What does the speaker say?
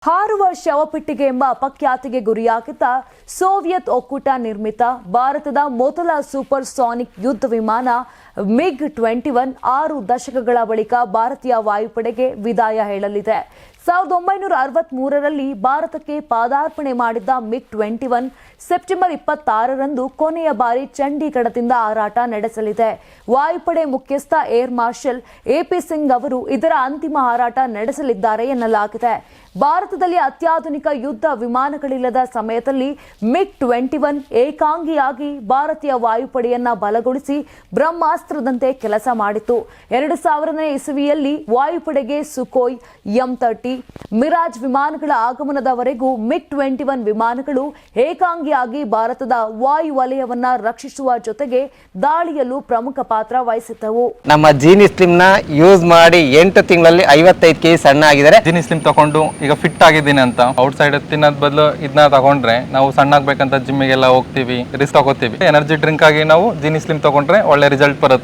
ಹಾರುವ ಶವಪೆಟ್ಟಿಗೆ ಎಂಬ ಅಪಖ್ಯಾತಿಗೆ ಗುರಿಯಾಗಿದ್ದ ಸೋವಿಯತ್ ಒಕ್ಕೂಟ ನಿರ್ಮಿತ ಭಾರತದ ಮೊದಲ ಸೂಪರ್ ಸಾನಿಕ್ ಯುದ್ಧ ವಿಮಾನ MiG-21 6 ದಶಕಗಳ ಬಳಿಕ ಭಾರತೀಯ ವಾಯುಪಡೆಗೆ ವಿದಾಯ ಹೇಳಲಿದೆ. 1963ರಲ್ಲಿ ಭಾರತಕ್ಕೆ ಪಾದಾರ್ಪಣೆ ಮಾಡಿದ್ದ MiG-21 ಸೆಪ್ಟೆಂಬರ್ 26ರಂದು ಕೊನೆಯ ಬಾರಿ ಚಂಡೀಗಢದಿಂದ ಹಾರಾಟ ನಡೆಸಲಿದೆ. ವಾಯುಪಡೆ ಮುಖ್ಯಸ್ಥ ಏರ್ ಮಾರ್ಷಲ್ AP ಸಿಂಗ್ ಅವರು ಇದರ ಅಂತಿಮ ಹಾರಾಟ ನಡೆಸಲಿದ್ದಾರೆ ಎನ್ನಲಾಗಿದೆ. ಭಾರತದಲ್ಲಿ ಅತ್ಯಾಧುನಿಕ ಯುದ್ಧ ವಿಮಾನಗಳಿಲ್ಲದ ಸಮಯದಲ್ಲಿ MiG-21 ಏಕಾಂಗಿಯಾಗಿ ಭಾರತೀಯ ವಾಯುಪಡೆಯನ್ನ ಬಲಗೊಳಿಸಿ ಬ್ರಹ್ಮಾಸ್ತ್ರದಂತೆ ಕೆಲಸ ಮಾಡಿತು. 2000ನೇ ಇಸವಿಯಲ್ಲಿ ವಾಯುಪಡೆಗೆ ಸುಖೋಯ್ M-30 ಮಿರಾಜ್ ವಿಮಾನಗಳ ಆಗಮನದವರೆಗೂ MiG-21 ವಿಮಾನಗಳು ಏಕಾಂಗಿಯಾಗಿ ಭಾರತದ ವಾಯು ವಲಯವನ್ನ ರಕ್ಷಿಸುವ ಜೊತೆಗೆ ದಾಳಿಯಲ್ಲೂ ಪ್ರಮುಖ ಪಾತ್ರ ವಹಿಸಿದ್ದವು. ನಮ್ಮ ಜೀನಿ ಸ್ಲಿಮ್ ನ ಯೂಸ್ ಮಾಡಿ 8 ತಿಂಗಳಲ್ಲಿ 55 kg ಸಣ್ಣ ಆಗಿದ್ದಾರೆ. ಜೀನಿ ಸ್ಲಿಮ್ ತಗೊಂಡು ಈಗ ಫಿಟ್ ಆಗಿದ್ದೀನಿ ಅಂತ ಔಟ್ ಸೈಡ್ ತಿನ್ನೋದ್ ಬದಲು ಇದನ್ನ ತಗೊಂಡ್ರೆ ನಾವು ಸಣ್ಣ ಆಗ್ಬೇಕಂತ ಜಿಮ್ಮಿಗೆಲ್ಲ ಹೋಗ್ತೀವಿ, ರಿಸ್ಕ್ ತಗೋತೀವಿ. ಎನರ್ಜಿ ಡ್ರಿಂಕ್ ಆಗಿ ನಾವು ಜೀನಿ ಸ್ಲಿಮ್ ತಗೊಂಡ್ರೆ ಒಳ್ಳೆ ರಿಸಲ್ಟ್ ಬರುತ್ತೆ.